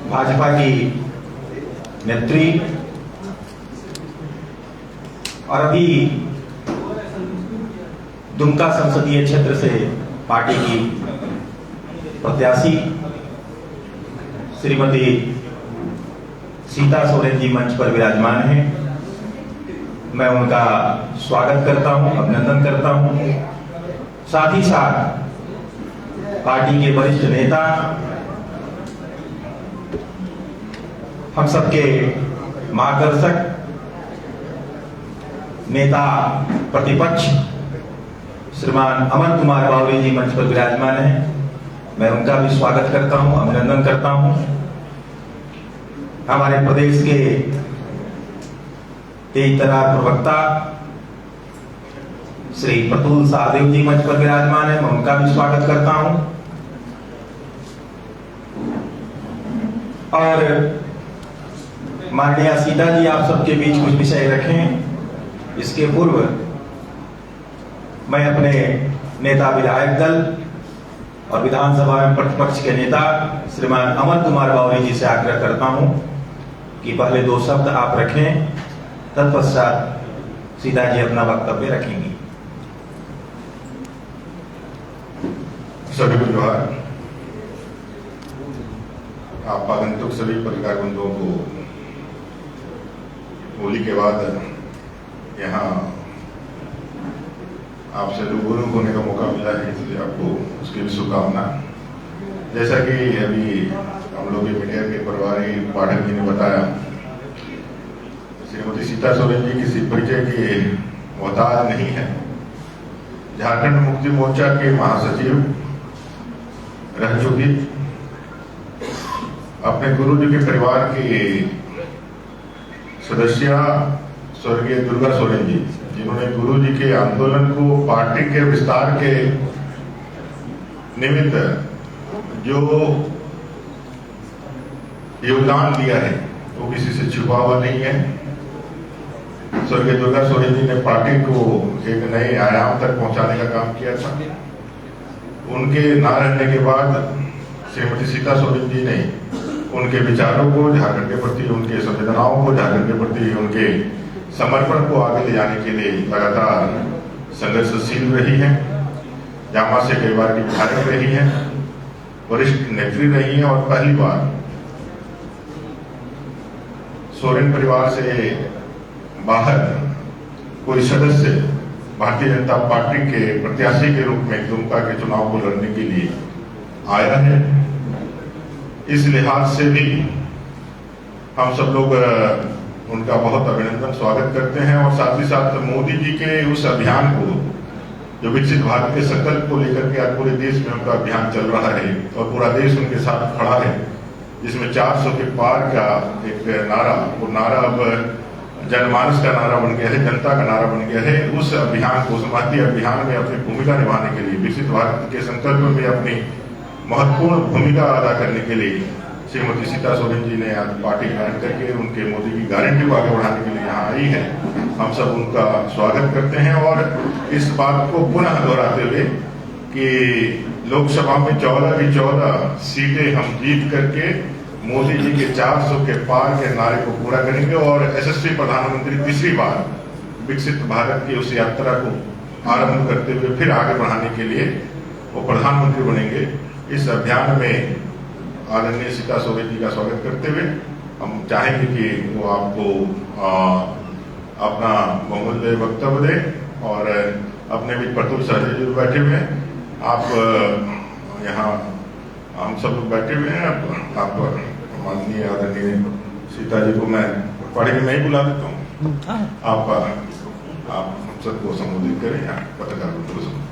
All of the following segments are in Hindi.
भाजपा की नेत्री और अभी दुमका संसदीय क्षेत्र से पार्टी की प्रत्याशी श्रीमती सीता सोरेन जी मंच पर विराजमान हैं। मैं उनका स्वागत करता हूं, अभिनंदन करता हूं। साथ ही साथ पार्टी के वरिष्ठ नेता, हम सबके मार्गदर्शक नेता प्रतिपक्ष श्रीमान अमन कुमार बावरी जी मंच पर विराजमान हैं। मैं उनका भी स्वागत करता हूं, अभिनंदन करता हूं। हमारे प्रदेश के तेज तर्रार प्रवक्ता श्री प्रतुल सहदेव जी मंच पर विराजमान है। मैं उनका भी स्वागत करता हूं। और माननीय सीता जी आप सबके बीच कुछ विषय रखें। इसके पूर्व मैं अपने नेता विधायक दल और विधानसभा में प्रतिपक्ष के नेता श्रीमान अमन कुमार बावरी जी से आग्रह करता हूं कि पहले 2 शब्द आप रखें, तत्पश्चात सीता जी अपना वक्तव्य रखेंगी। सभी को जोहार। आप आगंतुक सभी पत्रकार बंधुओं को होली के बाद यहाँ आपसे रूबरू होने का मौका मिला है, इसलिए आपको उसकी भी शुभकामना। जैसा कि अभी हम लोग मीडिया के प्रभारी पाठक जी ने बताया, श्रीमती सीता सोरेन जी किसी परिचय के मोहताज नहीं है। झारखंड मुक्ति मोर्चा के महासचिव रह चुकी, अपने गुरु जी के परिवार की सदस्य स्वर्गीय दुर्गा सोरेन जी, जिन्होंने गुरु जी के आंदोलन को पार्टी के विस्तार के निमित्त जो योगदान दिया है वो किसी से छुपा हुआ नहीं है। स्वर्गीय दुर्गा सोरेन जी ने पार्टी को एक नए आयाम तक पहुंचाने का काम किया था। उनके ना रहने के बाद श्रीमती सीता सोरेन जी ने उनके विचारों को झारखंड के प्रति, उनके संवेदनाओं को झारखंड के प्रति, उनके समर्पण को आगे ले जाने के लिए लगातार संघर्षशील रही है। जामा से कई बार की विधायक रही है, वरिष्ठ नेत्री रही है और पहली बार सोरेन परिवार से बाहर कोई सदस्य भारतीय जनता पार्टी के प्रत्याशी के रूप में दुमका के चुनाव को लड़ने के लिए आया है। इस लिहाज से भी हम सब लोग उनका बहुत अभिनंदन स्वागत करते हैं और साथ ही साथ मोदी जी के उस अभियान को, जो विकसित भारत के संकल्प को लेकर के आज पूरे देश में उनका अभियान चल रहा है और पूरा देश उनके साथ खड़ा है, जिसमें 400 के पार का एक नारा, वो नारा अब जनमानस का नारा बन गया है, जनता का नारा बन गया है। उस अभियान को, समाधि अभियान में अपनी भूमिका निभाने के लिए, विकसित भारत के संकल्प में अपनी महत्वपूर्ण भूमिका अदा करने के लिए श्रीमती सीता सोरेन जी ने आज पार्टी ज्वाइन करके उनके मोदी की गारंटी को आगे बढ़ाने के लिए यहाँ आई है। हम सब उनका स्वागत करते हैं और इस बात को पुनः दोहराते हुए कि लोकसभा में 14 की 14 सीटें हम जीत करके मोदी जी के 400 के पार के नारे को पूरा करेंगे और यशस्वी प्रधानमंत्री तीसरी बार विकसित भारत की उस यात्रा को आरंभ करते हुए फिर आगे बढ़ाने के लिए वो प्रधानमंत्री बनेंगे। इस अभियान में आदरणीय सीता सोरेन जी का स्वागत करते हुए हम चाहेंगे कि वो आपको अपना बहुमूल्य वक्तव्य दें और अपने भी प्रतुल सहदेव जी बैठे हुए हैं। आप यहाँ हम सब लोग बैठे हुए हैं। आप माननीय आदरणीय सीता जी को मैं पढ़े में नहीं बुला देता हूँ, आप हम सबको संबोधित करें, यहाँ पत्रकार को संबोधित।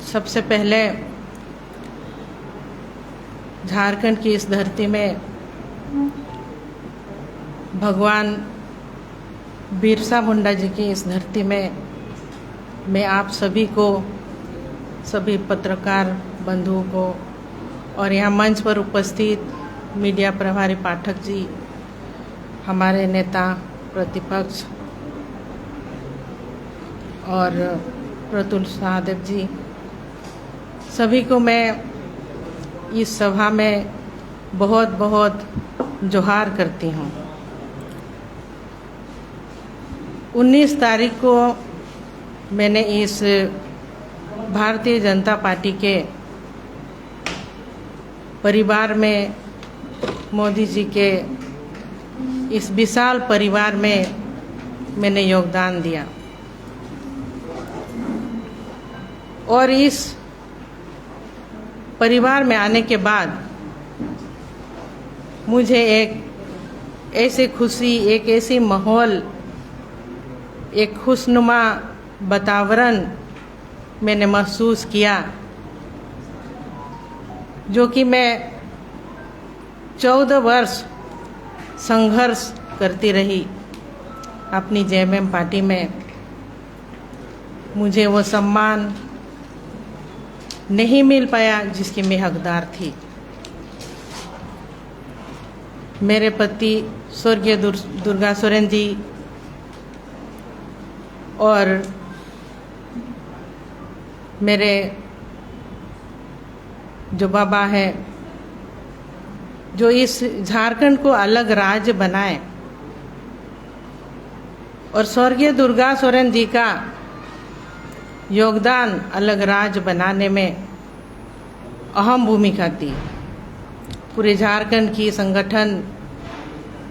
सबसे पहले झारखंड की इस धरती में भगवान बिरसा मुंडा जी की इस धरती में मैं आप सभी को, सभी पत्रकार बंधुओं को और यहाँ मंच पर उपस्थित मीडिया प्रभारी पाठक जी, हमारे नेता प्रतिपक्ष और प्रतुल सहदेव जी, सभी को मैं इस सभा में बहुत बहुत जोहार करती हूँ। 19 तारीख को मैंने इस भारतीय जनता पार्टी के परिवार में, मोदी जी के इस विशाल परिवार में मैंने योगदान दिया और इस परिवार में आने के बाद मुझे एक ऐसी खुशी, एक ऐसी माहौल, एक खुशनुमा वातावरण मैंने महसूस किया जो कि मैं 14 वर्ष संघर्ष करती रही अपनी जेएमएम पार्टी में। मुझे वो सम्मान नहीं मिल पाया जिसकी मैं हकदार थी। मेरे पति स्वर्गीय दुर्गा सोरेन जी और मेरे जो बाबा हैं, जो इस झारखंड को अलग राज्य बनाए, और स्वर्गीय दुर्गा सोरेन जी का योगदान अलग राज्य बनाने में अहम भूमिका थी। पूरे झारखंड की संगठन,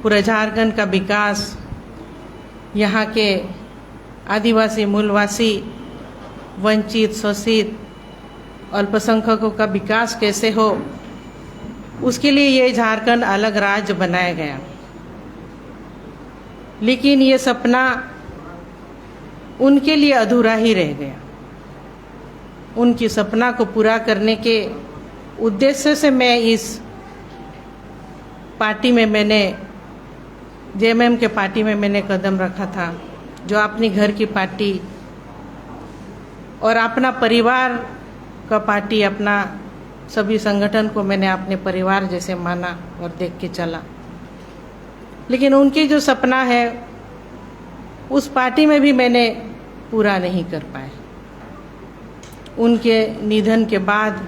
पूरे झारखंड का विकास, यहाँ के आदिवासी, मूलवासी, वंचित, शोषित, अल्पसंख्यकों का विकास कैसे हो, उसके लिए ये झारखंड अलग राज्य बनाया गया। लेकिन ये सपना उनके लिए अधूरा ही रह गया। उनकी सपना को पूरा करने के उद्देश्य से मैं इस पार्टी में, मैंने जेएमएम के पार्टी में मैंने कदम रखा था, जो अपनी घर की पार्टी और अपना परिवार का पार्टी, अपना सभी संगठन को मैंने अपने परिवार जैसे माना और देख के चला। लेकिन उनकी जो सपना है उस पार्टी में भी मैंने पूरा नहीं कर पाया। उनके निधन के बाद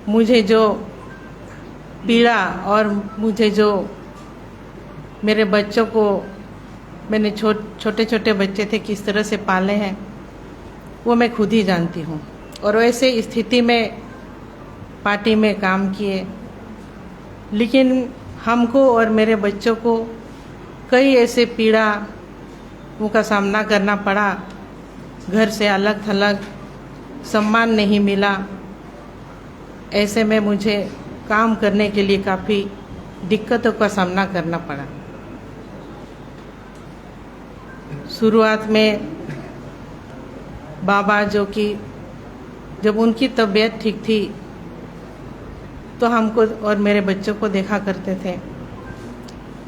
मुझे जो पीड़ा और मुझे जो मेरे बच्चों को, मैंने छोटे छोटे बच्चे थे, किस तरह से पाले हैं वो मैं खुद ही जानती हूँ। और वैसे स्थिति में पार्टी में काम किए, लेकिन हमको और मेरे बच्चों को कई ऐसे पीड़ा का सामना करना पड़ा। घर से अलग थलग, सम्मान नहीं मिला। ऐसे में मुझे काम करने के लिए काफ़ी दिक्कतों का सामना करना पड़ा। शुरुआत में बाबा, जो कि जब उनकी तबीयत ठीक थी तो हमको और मेरे बच्चों को देखा करते थे,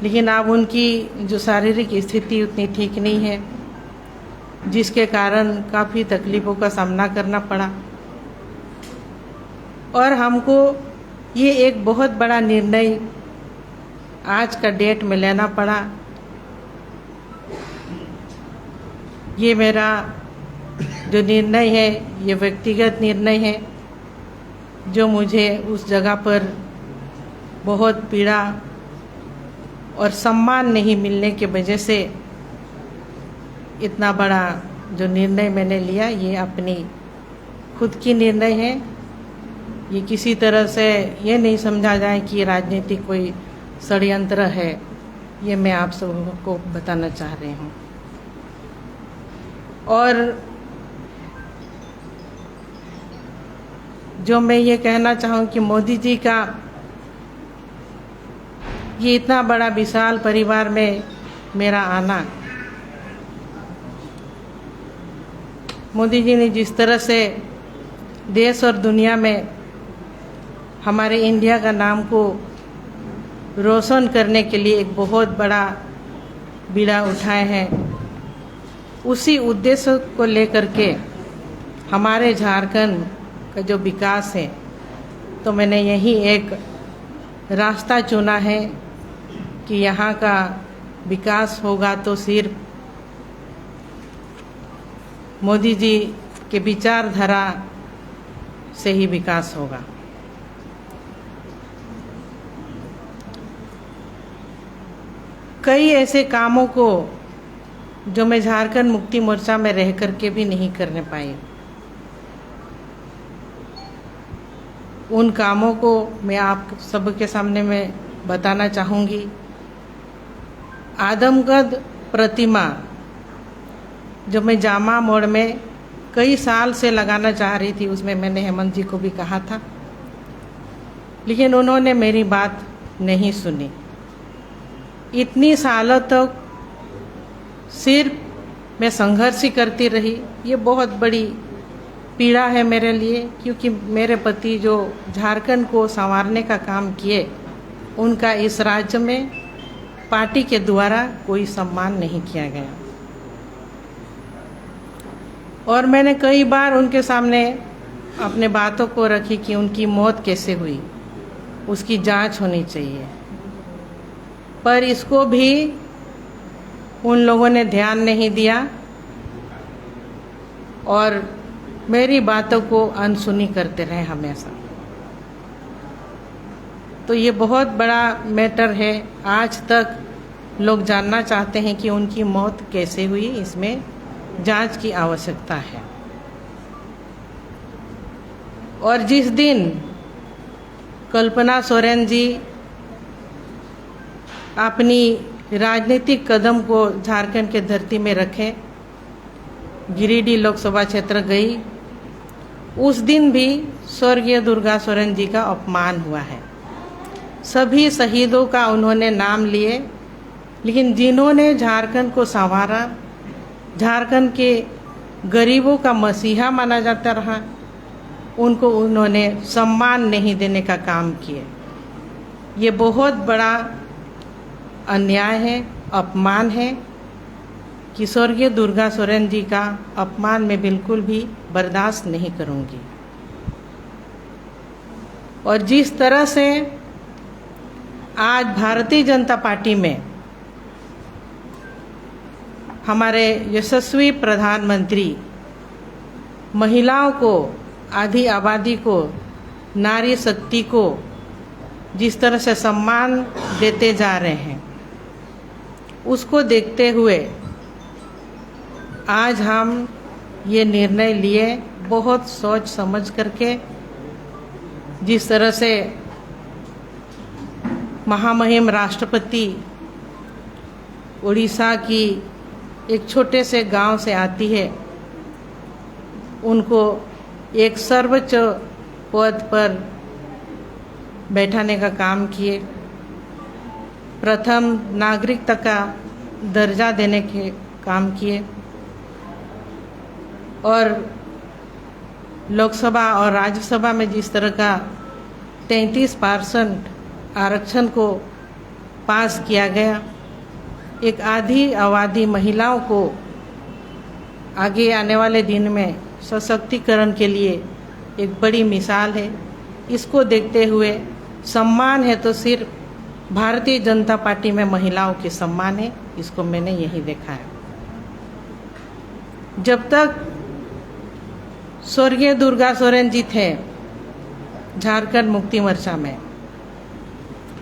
लेकिन अब उनकी जो शारीरिक स्थिति उतनी ठीक नहीं है, जिसके कारण काफ़ी तकलीफ़ों का सामना करना पड़ा। और हमको ये एक बहुत बड़ा निर्णय आज का डेट में लेना पड़ा। ये मेरा जो निर्णय है, ये व्यक्तिगत निर्णय है, जो मुझे उस जगह पर बहुत पीड़ा और सम्मान नहीं मिलने की वजह से इतना बड़ा जो निर्णय मैंने लिया, ये अपनी खुद की निर्णय है। ये किसी तरह से ये नहीं समझा जाए कि राजनीतिक कोई षड्यंत्र है, ये मैं आप सबको बताना चाह रही हूँ। और जो मैं ये कहना चाहूँ कि मोदी जी का ये इतना बड़ा विशाल परिवार में मेरा आना, मोदी जी ने जिस तरह से देश और दुनिया में हमारे इंडिया का नाम को रोशन करने के लिए एक बहुत बड़ा बीड़ा उठाए हैं, उसी उद्देश्य को लेकर के हमारे झारखंड का जो विकास है, तो मैंने यही एक रास्ता चुना है कि यहाँ का विकास होगा तो सिर्फ मोदी जी के विचारधारा से ही विकास होगा। कई ऐसे कामों को जो मैं झारखंड मुक्ति मोर्चा में रह करके भी नहीं करने पाई, उन कामों को मैं आप सबके सामने में बताना चाहूँगी। आदमकद प्रतिमा जो मैं जामा मोड़ में कई साल से लगाना चाह रही थी, उसमें मैंने हेमंत जी को भी कहा था, लेकिन उन्होंने मेरी बात नहीं सुनी। इतनी सालों तक सिर्फ मैं संघर्ष ही करती रही। ये बहुत बड़ी पीड़ा है मेरे लिए, क्योंकि मेरे पति जो झारखंड को संवारने का काम किए, उनका इस राज्य में पार्टी के द्वारा कोई सम्मान नहीं किया गया। और मैंने कई बार उनके सामने अपने बातों को रखी कि उनकी मौत कैसे हुई, उसकी जांच होनी चाहिए, पर इसको भी उन लोगों ने ध्यान नहीं दिया और मेरी बातों को अनसुनी करते रहे हमेशा। तो ये बहुत बड़ा मैटर है। आज तक लोग जानना चाहते हैं कि उनकी मौत कैसे हुई, इसमें जांच की आवश्यकता है। और जिस दिन कल्पना सोरेन जी अपनी राजनीतिक कदम को झारखंड के धरती में रखे, गिरिडीह लोकसभा क्षेत्र गई, उस दिन भी स्वर्गीय दुर्गा सोरेन जी का अपमान हुआ है। सभी शहीदों का उन्होंने नाम लिए, लेकिन जिन्होंने झारखंड को संवारा, झारखंड के गरीबों का मसीहा माना जाता रहा, उनको उन्होंने सम्मान नहीं देने का काम किए। ये बहुत बड़ा अन्याय है, अपमान है कि स्वर्गीय दुर्गा सोरेन जी का अपमान मैं बिल्कुल भी बर्दाश्त नहीं करूंगी। और जिस तरह से आज भारतीय जनता पार्टी में हमारे यशस्वी प्रधानमंत्री महिलाओं को, आधी आबादी को, नारी शक्ति को जिस तरह से सम्मान देते जा रहे हैं, उसको देखते हुए आज हम ये निर्णय लिए, बहुत सोच समझ करके। जिस तरह से महामहिम राष्ट्रपति उड़ीसा की एक छोटे से गांव से आती है, उनको एक सर्वोच्च पद पर बैठाने का काम किए, प्रथम नागरिकता का दर्जा देने के काम किए, और लोकसभा और राज्यसभा में जिस तरह का 33% आरक्षण को पास किया गया, एक आधी आबादी महिलाओं को आगे आने वाले दिन में सशक्तिकरण के लिए एक बड़ी मिसाल है। इसको देखते हुए सम्मान है तो सिर्फ भारतीय जनता पार्टी में महिलाओं के सम्मान है, इसको मैंने यही देखा है। जब तक स्वर्गीय दुर्गा सोरेन जी थे झारखंड मुक्ति मोर्चा में,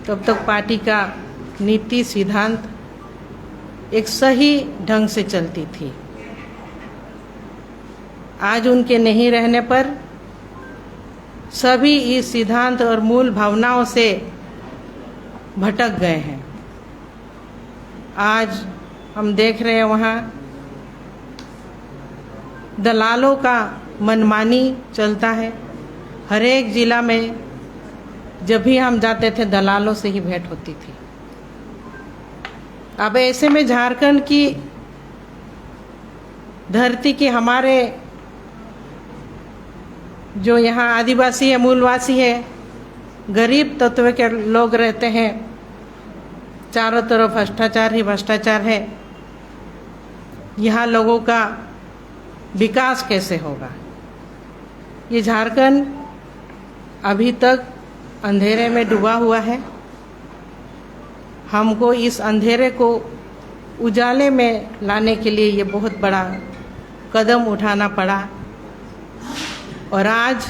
तब तक पार्टी का नीति सिद्धांत एक सही ढंग से चलती थी। आज उनके नहीं रहने पर सभी इस सिद्धांत और मूल भावनाओं से भटक गए हैं। आज हम देख रहे हैं वहाँ दलालों का मनमानी चलता है। हर एक जिला में जब भी हम जाते थे दलालों से ही भेंट होती थी। अब ऐसे में झारखंड की धरती के हमारे जो यहाँ आदिवासी है, मूलवासी है, गरीब तत्व के लोग रहते हैं, चारों तरफ भ्रष्टाचार ही भ्रष्टाचार है। यहाँ लोगों का विकास कैसे होगा? ये झारखंड अभी तक अंधेरे में डूबा हुआ है। हमको इस अंधेरे को उजाले में लाने के लिए ये बहुत बड़ा कदम उठाना पड़ा। और आज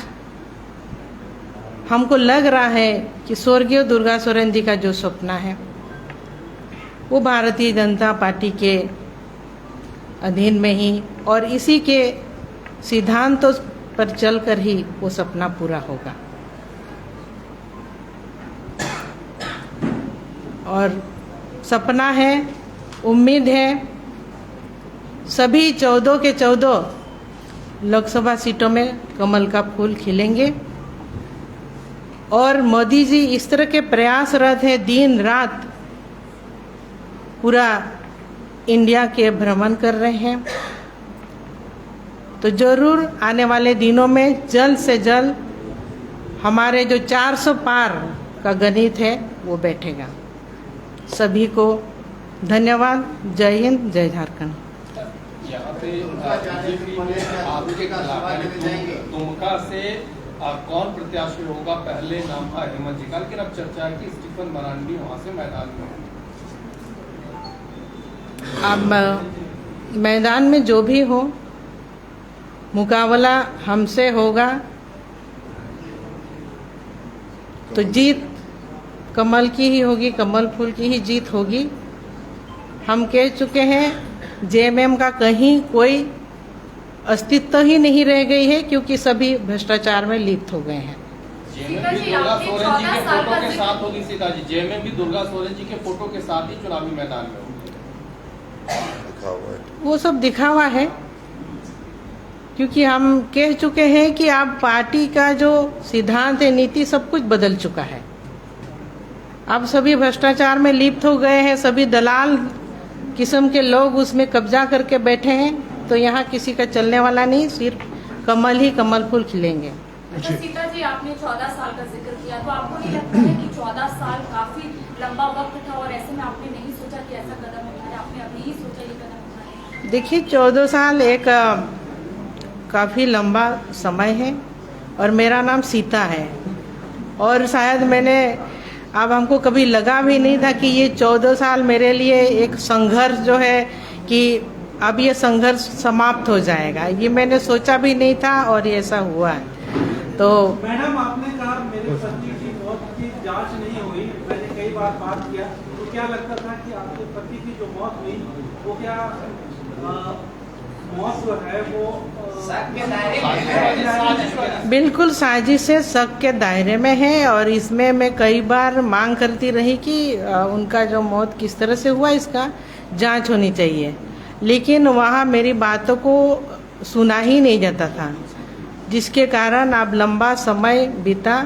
हमको लग रहा है कि स्वर्गीय दुर्गा सोरेन जी का जो सपना है वो भारतीय जनता पार्टी के अधीन में ही और इसी के सिद्धांतों पर चलकर ही वो सपना पूरा होगा। और सपना है, उम्मीद है, सभी 14 के 14 लोकसभा सीटों में कमल का फूल खिलेंगे। और मोदी जी इस तरह के प्रयासरत हैं, दिन रात पूरा इंडिया के भ्रमण कर रहे हैं। तो जरूर आने वाले दिनों में जल्द से जल्द हमारे जो 400 पार का गणित है वो बैठेगा। सभी को धन्यवाद। जय हिंद, जय झारखंड। यहाँ पे बीजेपी में आपके खिलाफ दुमका से कौन प्रत्याशी होगा? पहले नाम था हेमंत जी का, लेकिन अब चर्चा है कि स्टीफन मरांडी वहाँ से मैदान में होंगे। अब मैदान में जो भी हो, मुकाबला हमसे होगा तो जीत कमल की ही होगी, कमल फूल की ही जीत होगी। हम कह चुके हैं जेएमएम का कहीं कोई अस्तित्व ही नहीं रह गई है, क्योंकि सभी भ्रष्टाचार में लिप्त हो गए हैं। जेएमएम भी दुर्गा सोरेन जी के फोटो के साथ होगी। सीता जी, जेएमएम भी दुर्गा सोरेन जी के फोटो के साथ ही चुनावी मैदान में होगी। वो सब दिखावा है, क्योंकि हम कह चुके हैं कि अब पार्टी का जो सिद्धांत है, नीति, सब कुछ बदल चुका है। अब सभी भ्रष्टाचार में लिप्त हो गए हैं, सभी दलाल किस्म के लोग उसमें कब्जा करके बैठे हैं। तो यहाँ किसी का चलने वाला नहीं, सिर्फ कमल ही कमल फूल खिलेंगे। अच्छा सीता जी, आपने 14 साल का जिक्र किया, तो आपको नहीं लगता है कि 14 साल काफी लंबा वक्त था और ऐसे में आपने नहीं सोचा कि ऐसा कदम उठाए? आपने अभी ही सोचा ये कदम उठाए? देखिए, 14 साल एक काफ़ी लंबा समय है और मेरा नाम सीता है। और शायद मैंने, अब हमको कभी लगा भी नहीं था कि ये 14 साल मेरे लिए एक संघर्ष जो है कि अब ये संघर्ष समाप्त हो जाएगा, ये मैंने सोचा भी नहीं था और ये ऐसा हुआ है। तो मैडम, आपने कहा मेरे पति की मौत की जांच नहीं हुई, मैंने कई बार बात किया, तो क्या लगता था कि आपके पति की जो मौत हुई वो क्या मौत जो है वो बिल्कुल साजिश से शक के दायरे में है। और इसमें मैं कई बार मांग करती रही कि उनका जो मौत किस तरह से हुआ इसका जांच होनी चाहिए, लेकिन वहाँ मेरी बातों को सुना ही नहीं जाता था, जिसके कारण अब लंबा समय बीता।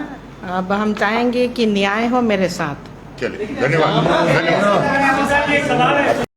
अब हम चाहेंगे कि न्याय हो मेरे साथ। चलिए, धन्यवाद।